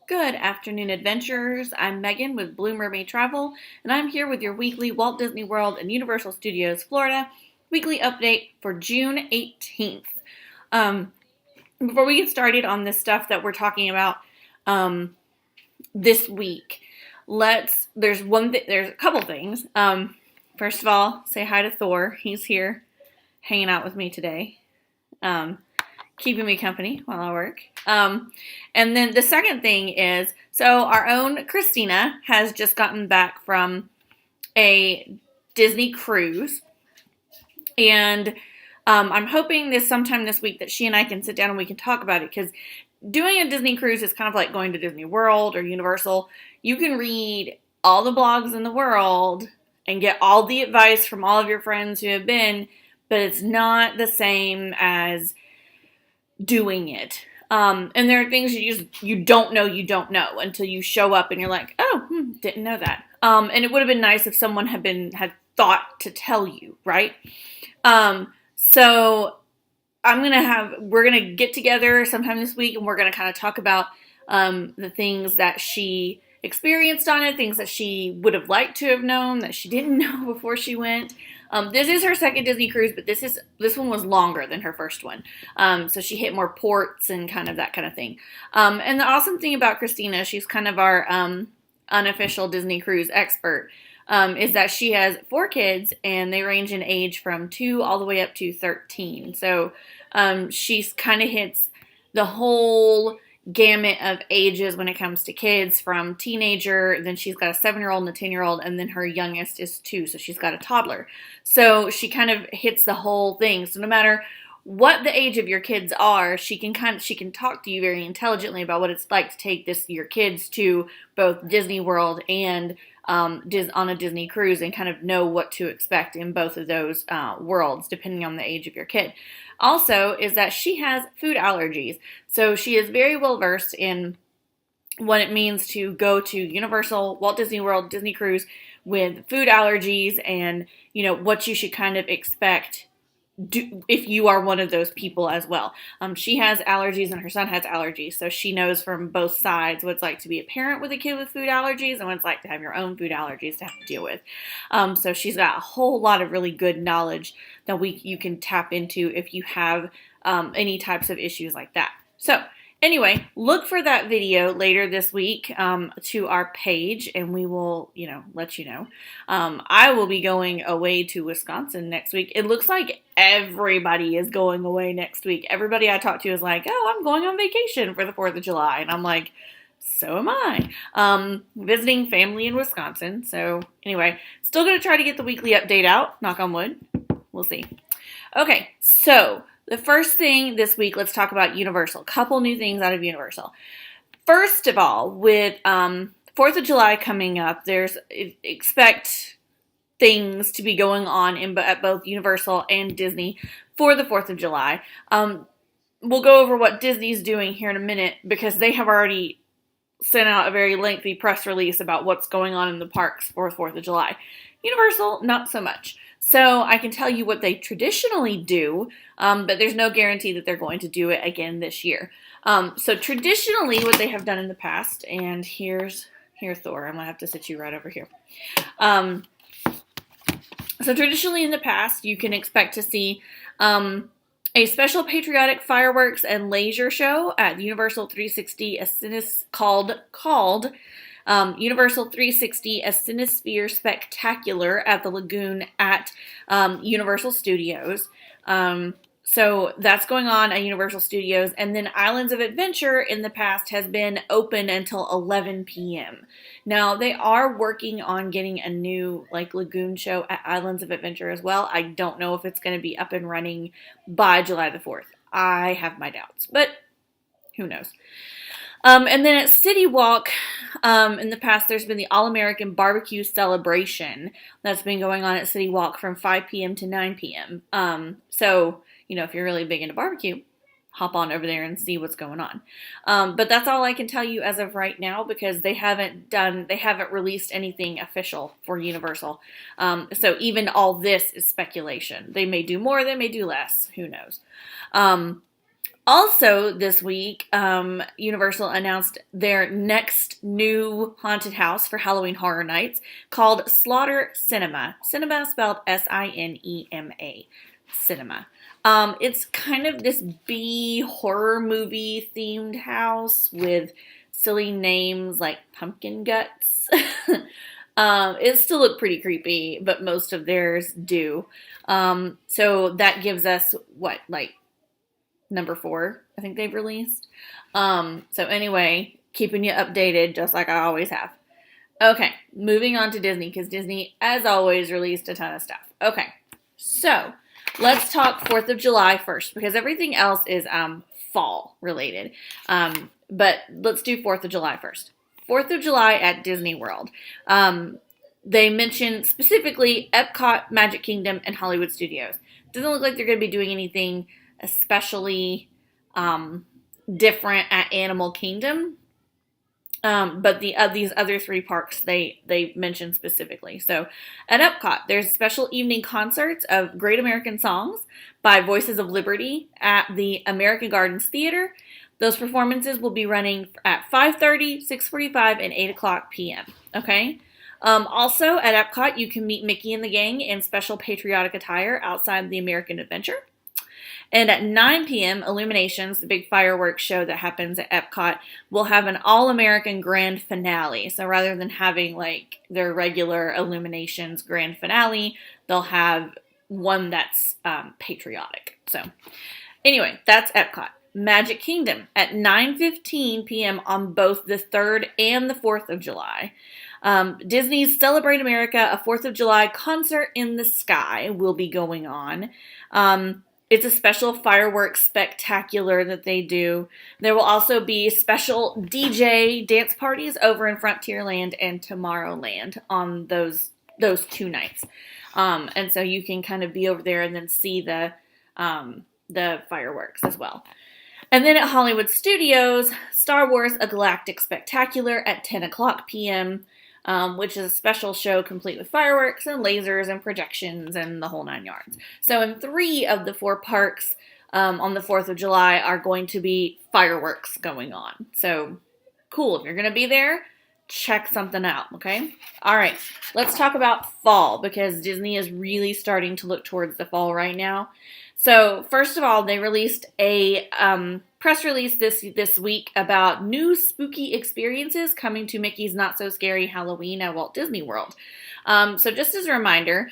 Good afternoon, adventurers. I'm Megan with Blue Mermaid Travel, and I'm here with your weekly Walt Disney World and Universal Studios Florida weekly update for June 18th. Um, Before we get started on this stuff that we're talking about this week, there's a couple things. First of all, say hi to Thor. He's here hanging out with me today. Keeping me company while I work. And then the second thing is, so our own Christina has just gotten back from a Disney cruise. And I'm hoping sometime this week that she and I can sit down and we can talk about it, because doing a Disney cruise is kind of like going to Disney World or Universal. You can read all the blogs in the world and get all the advice from all of your friends who have been, but it's not the same as doing it. And there are things you don't know until you show up and you're like, oh, didn't know that. And it would have been nice if someone had thought to tell you, right? So we're gonna get together sometime this week, and we're gonna kind of talk about the things that she experienced on it, things that she would have liked to have known that she didn't know before she went. This is her second Disney cruise, but this one was longer than her first one. So she hit more ports and kind of that kind of thing. And the awesome thing about Christina, she's kind of our unofficial Disney cruise expert, is that she has 4 kids, and they range in age from 2 all the way up to 13. So she's kind of hits the whole gamut of ages when it comes to kids, from teenager, then she's got a 7-year-old and a 10-year-old, and then her youngest is 2, so she's got a toddler. So she kind of hits the whole thing. So no matter what the age of your kids are, she can talk to you very intelligently about what it's like to take your kids to both Disney World and on a Disney cruise, and kind of know what to expect in both of those worlds, depending on the age of your kid. Also, is that she has food allergies, so she is very well versed in what it means to go to Universal, Walt Disney World, Disney Cruise with food allergies, and what you should kind of expect if you are one of those people as well. She has allergies and her son has allergies, so she knows from both sides what it's like to be a parent with a kid with food allergies and what it's like to have your own food allergies to have to deal with. So she's got a whole lot of really good knowledge that you can tap into if you have any types of issues like that. So anyway, look for that video later this week to our page, and we will, let you know. I will be going away to Wisconsin next week. It looks like everybody is going away next week. Everybody I talk to is like, oh, I'm going on vacation for the 4th of July. And I'm like, so am I. Visiting family in Wisconsin. So anyway, still going to try to get the weekly update out. Knock on wood. We'll see. Okay, so the first thing this week, let's talk about Universal. Couple new things out of Universal. First of all, with 4th of July coming up, expect things to be going on at both Universal and Disney for the 4th of July. We'll go over what Disney's doing here in a minute, because they have already sent out a very lengthy press release about what's going on in the parks for 4th of July. Universal, not so much. So I can tell you what they traditionally do, but there's no guarantee that they're going to do it again this year. So traditionally, what they have done in the past, and here Thor, I'm going to have to sit you right over here. So traditionally in the past, you can expect to see a special patriotic fireworks and laser show at Universal 360, called Universal 360, a Cinesphere Spectacular at the Lagoon at Universal Studios. So that's going on at Universal Studios. And then Islands of Adventure in the past has been open until 11 p.m. Now, they are working on getting a new Lagoon show at Islands of Adventure as well. I don't know if it's going to be up and running by July the 4th. I have my doubts, but who knows? And then at City Walk, in the past, there's been the All-American Barbecue Celebration that's been going on at City Walk from 5 p.m. to 9 p.m. So, if you're really big into barbecue, hop on over there and see what's going on. But that's all I can tell you as of right now, because they haven't released anything official for Universal. So even all this is speculation. They may do more, they may do less. Who knows? Also, this week, Universal announced their next new haunted house for Halloween Horror Nights called Slaughter Cinema. Cinema spelled Sinema. Cinema. It's kind of this B horror movie themed house with silly names like Pumpkin Guts. It still look pretty creepy, but most of theirs do. So that gives us what, like number 4, I think they've released. So anyway, keeping you updated just like I always have. Okay, moving on to Disney, because Disney, as always, released a ton of stuff. Okay, so let's talk 4th of July first, because everything else is fall related. But let's do 4th of July first. 4th of July at Disney World. They mentioned specifically Epcot, Magic Kingdom, and Hollywood Studios. Doesn't look like they're going to be doing anything especially different at Animal Kingdom. But these other 3 parks they mentioned specifically. So at Epcot, there's special evening concerts of Great American Songs by Voices of Liberty at the American Gardens Theater. Those performances will be running at 5:30, 6:45, and 8 o'clock p.m. Okay? Also at Epcot, you can meet Mickey and the gang in special patriotic attire outside the American Adventure. And at 9 p.m., Illuminations, the big fireworks show that happens at Epcot, will have an all-American grand finale. So rather than having like their regular Illuminations grand finale, they'll have one that's patriotic. So anyway, that's Epcot. Magic Kingdom at 9:15 p.m. on both the 3rd and the 4th of July. Disney's Celebrate America, a 4th of July concert in the sky will be going on. It's a special fireworks spectacular that they do. There will also be special DJ dance parties over in Frontierland and Tomorrowland on those 2 nights. And so you can kind of be over there and then see the fireworks as well. And then at Hollywood Studios, Star Wars A Galactic Spectacular at 10 o'clock p.m., which is a special show complete with fireworks and lasers and projections and the whole 9 yards. So in 3 of the 4 parks on the 4th of July are going to be fireworks going on. So cool. If you're going to be there, check something out, okay? All right, let's talk about fall, because Disney is really starting to look towards the fall right now. So first of all, they released a press release this week about new spooky experiences coming to Mickey's Not So Scary Halloween at Walt Disney World. So just as a reminder,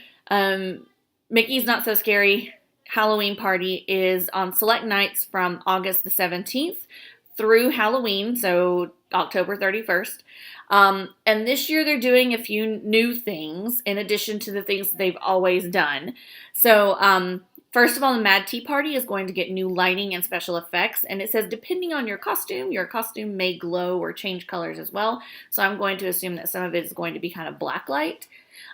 Mickey's Not So Scary Halloween Party is on select nights from August the 17th through Halloween, so October 31st. And this year they're doing a few new things in addition to the things that they've always done. So first of all, the Mad Tea Party is going to get new lighting and special effects. And it says, depending on your costume may glow or change colors as well. So I'm going to assume that some of it is going to be kind of black light.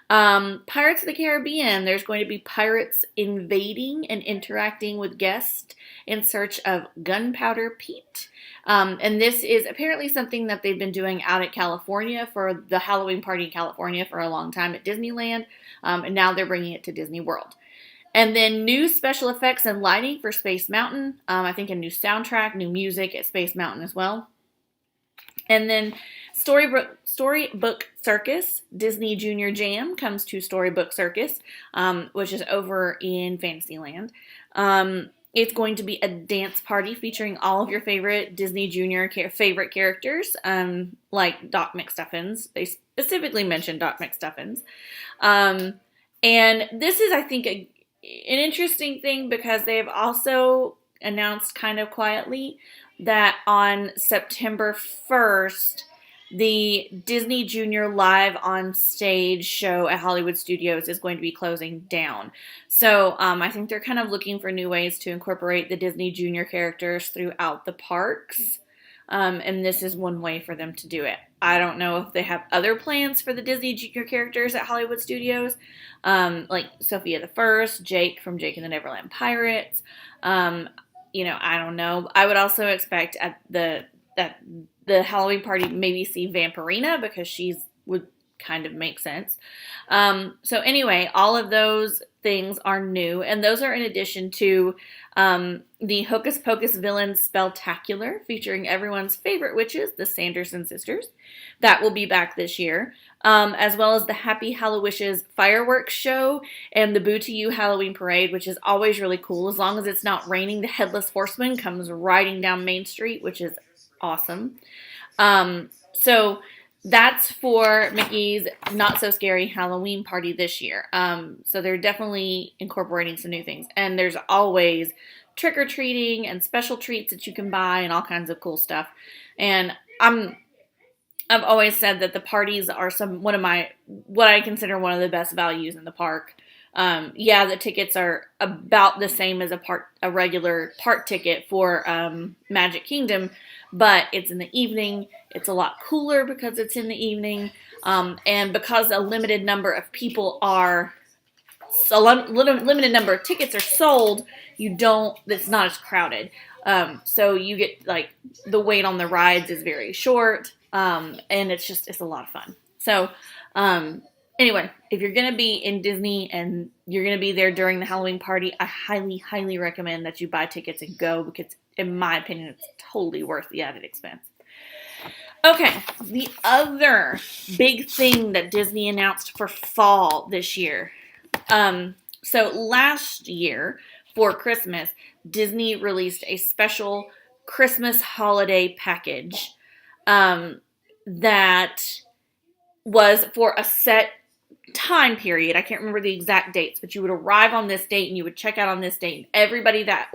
Pirates of the Caribbean, there's going to be pirates invading and interacting with guests in search of Gunpowder Pete. And this is apparently something that they've been doing out at California for the Halloween party in California for a long time at Disneyland. And now they're bringing it to Disney World. And then new special effects and lighting for Space Mountain. I think a new soundtrack, new music at Space Mountain as well. And then Storybook Circus, Disney Junior Jam comes to Storybook Circus, which is over in Fantasyland. It's going to be a dance party featuring all of your favorite Disney Junior favorite characters, like Doc McStuffins. They specifically mentioned Doc McStuffins. And this is, I think, an interesting thing, because they have also announced kind of quietly that on September 1st, the Disney Junior Live on Stage show at Hollywood Studios is going to be closing down. So I think they're kind of looking for new ways to incorporate the Disney Junior characters throughout the parks. And this is one way for them to do it. I don't know if they have other plans for the Disney Junior characters at Hollywood Studios, like Sophia the First, Jake from Jake and the Neverland Pirates. I don't know. I would also expect at the Halloween party maybe see Vampirina, because she's would kind of make sense. So anyway, all of those things are new, and those are in addition to the Hocus Pocus Villains Spelltacular, featuring everyone's favorite witches, the Sanderson sisters. That will be back this year. As well as the Happy Hallowishes fireworks show and the Boo to You Halloween Parade, which is always really cool. As long as it's not raining, the Headless Horseman comes riding down Main Street, which is awesome. So that's for Mickey's Not So Scary Halloween Party this year. So they're definitely incorporating some new things. And there's always trick-or-treating and special treats that you can buy and all kinds of cool stuff. And I've always said that the parties are what I consider one of the best values in the park. The tickets are about the same as a regular park ticket for Magic Kingdom, but it's in the evening. It's a lot cooler because it's in the evening, and because a limited number of limited number of tickets are sold, it's not as crowded. So you get, like, the wait on the rides is very short. And it's a lot of fun. So, anyway, if you're going to be in Disney and you're going to be there during the Halloween party, I highly, highly recommend that you buy tickets and go, because in my opinion, it's totally worth the added expense. Okay, the other big thing that Disney announced for fall this year. So last year for Christmas, Disney released a special Christmas holiday package that was for a set time period. I can't remember the exact dates, but you would arrive on this date and you would check out on this date. And everybody that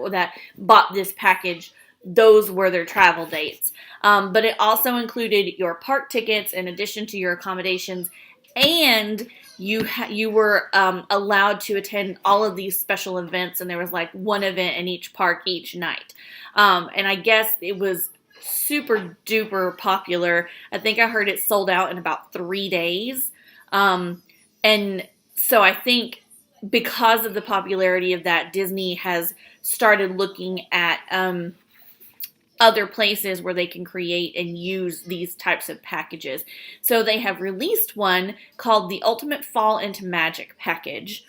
bought this package, those were their travel dates. But it also included your park tickets in addition to your accommodations, and you were allowed to attend all of these special events, and there was like one event in each park each night. And I guess it was super duper popular. I think I heard it sold out in about 3 days. And so I think because of the popularity of that, Disney has started looking at other places where they can create and use these types of packages. So they have released one called the Ultimate Fall into Magic package.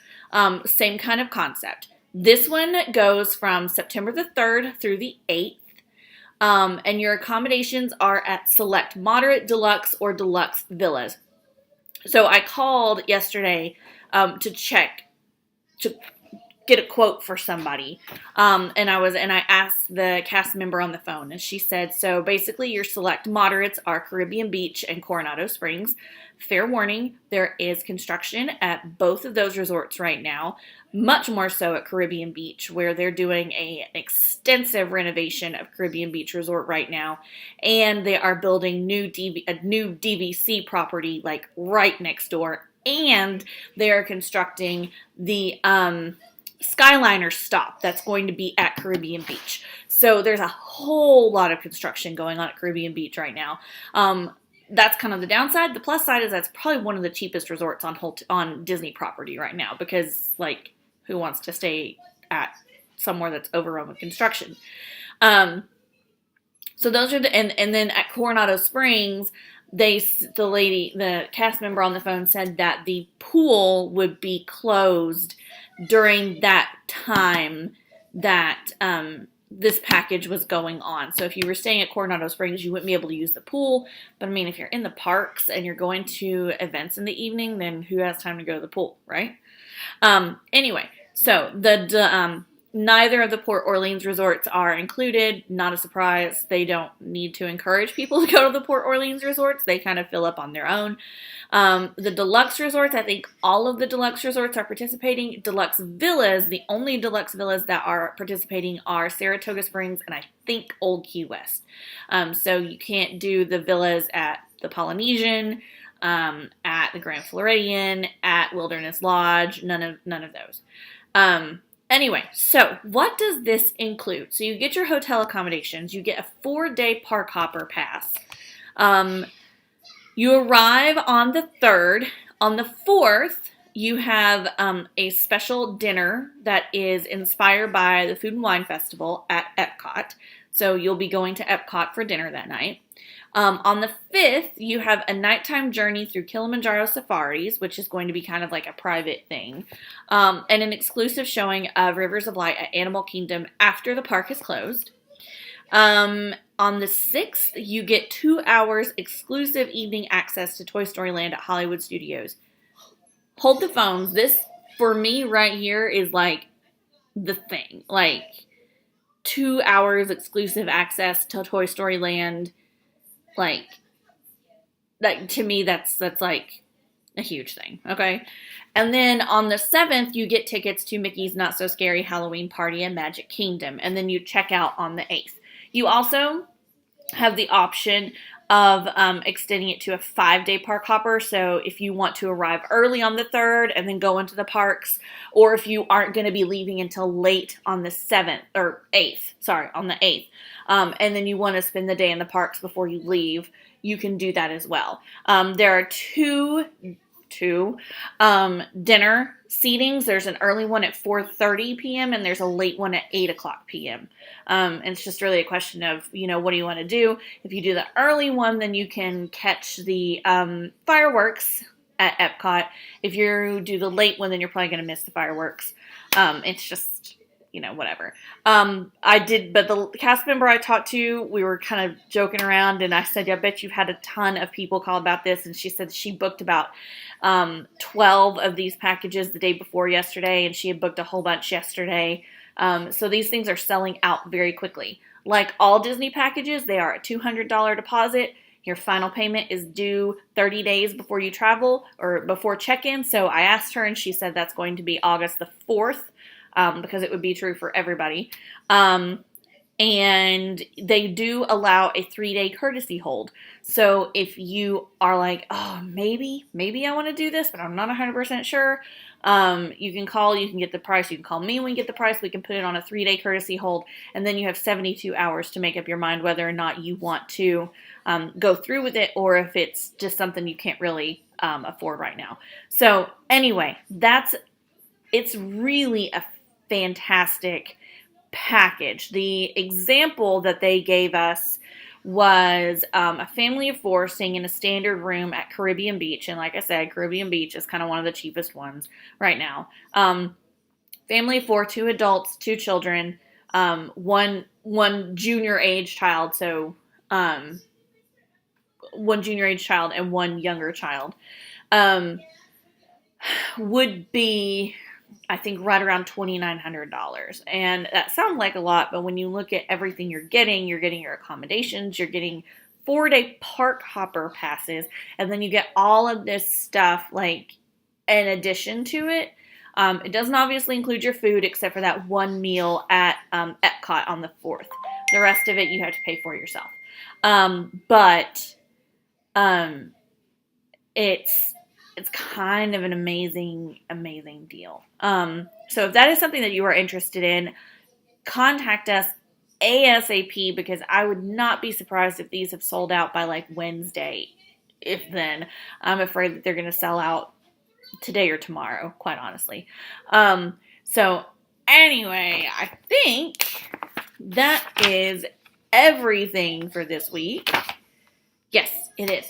Same kind of concept. This one goes from September the 3rd through the 8th. And your accommodations are at select moderate, deluxe, or deluxe villas. So I called yesterday to get a quote for somebody. And I asked the cast member on the phone, and she said, so basically your select moderates are Caribbean Beach and Coronado Springs. Fair warning, there is construction at both of those resorts right now, much more so at Caribbean Beach, where they're doing an extensive renovation of Caribbean Beach Resort right now, and they are building a new DVC property like right next door, and they are constructing the Skyliner stop that's going to be at Caribbean Beach. So there's a whole lot of construction going on at Caribbean Beach right now. That's kind of the downside. The plus side is that's probably one of the cheapest resorts on Disney property right now, because, like, who wants to stay at somewhere that's overrun with construction? So those are and then at Coronado Springs, the cast member on the phone said that the pool would be closed during that time that this package was going on. So if you were staying at Coronado Springs, you wouldn't be able to use the pool. But I mean, if you're in the parks and you're going to events in the evening, then who has time to go to the pool, right? Anyway, so neither of the Port Orleans resorts are included. Not a surprise. They don't need to encourage people to go to the Port Orleans resorts. They kind of fill up on their own. The deluxe resorts, I think all of the deluxe resorts are participating. Deluxe villas, the only deluxe villas that are participating are Saratoga Springs and I think Old Key West. So you can't do the villas at the Polynesian, at the Grand Floridian, at Wilderness Lodge, none of those. Anyway, so what does this include? So you get your hotel accommodations, you get a 4-day park hopper pass. You arrive on the 3rd. On the 4th, you have a special dinner that is inspired by the Food and Wine Festival at Epcot. So you'll be going to Epcot for dinner that night. On the 5th, you have a nighttime journey through Kilimanjaro safaris, which is going to be kind of like a private thing, and an exclusive showing of Rivers of Light at Animal Kingdom after the park is closed. On the 6th, you get 2 hours exclusive evening access to Toy Story Land at Hollywood Studios. Hold the phones. This, for me, right here is like the thing. Like, 2 hours exclusive access to Toy Story Land. Like to me, that's like a huge thing. Okay. And then on the 7th, you get tickets to Mickey's Not So Scary Halloween Party in Magic Kingdom. And then you check out on the 8th. You also have the option of extending it to a 5-day park hopper. So if you want to arrive early on the 3rd and then go into the parks, or if you aren't going to be leaving until late on the 7th or 8th, on the 8th, and then you want to spend the day in the parks before you leave, you can do that as well. There are two dinner seatings. There's an early one at 4:30 p.m. and there's a late one at 8 o'clock p.m. And it's just really a question of, what do you want to do? If you do the early one, then you can catch the fireworks at Epcot. If you do the late one, then you're probably going to miss the fireworks. It's just, whatever. But the cast member I talked to, we were kind of joking around, and I said, I bet you've had a ton of people call about this, and she said she booked about 12 of these packages the day before yesterday, and she had booked a whole bunch yesterday. So these things are selling out very quickly. Like all Disney packages, they are a $200 deposit. Your final payment is due 30 days before you travel or before check-in. So I asked her, and she said that's going to be August the 4th. Because it would be true for everybody. And they do allow a 3-day courtesy hold. So if you are like, oh, maybe I want to do this, but I'm not 100% sure, you can call, you can get the price. You can call me when you get the price. We can put it on a 3-day courtesy hold. And then you have 72 hours to make up your mind whether or not you want to go through with it, or if it's just something you can't really afford right now. So anyway, it's really a fantastic package. The example that they gave us was a family of 4 staying in a standard room at Caribbean Beach. And like I said, Caribbean Beach is kind of one of the cheapest ones right now. Family of 4, 2 adults, 2 children, one junior age child. So one junior age child and one younger child would be, I think, right around $2,900. And that sounds like a lot, but when you look at everything you're getting your accommodations, you're getting 4-day park hopper passes, and then you get all of this stuff like in addition to it. It doesn't obviously include your food except for that one meal at Epcot on the 4th. The rest of it you have to pay for yourself. But it's kind of an amazing deal. So if that is something that you are interested in, contact us ASAP, because I would not be surprised if these have sold out by like Wednesday. If then, I'm afraid that they're going to sell out today or tomorrow, quite honestly. So anyway, I think that is everything for this week. Yes, it is.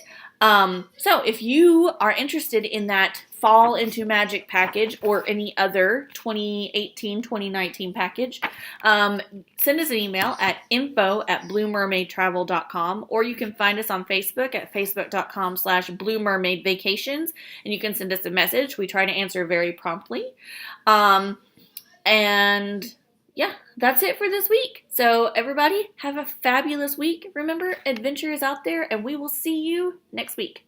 So if you are interested in that Fall into Magic package or any other 2018-2019 package, send us an email at info@bluemermaidtravel.com, or you can find us on Facebook at facebook.com/bluemermaidvacations, and you can send us a message. We try to answer very promptly. And yeah, that's it for this week. So everybody, have a fabulous week. Remember, adventure is out there, and we will see you next week.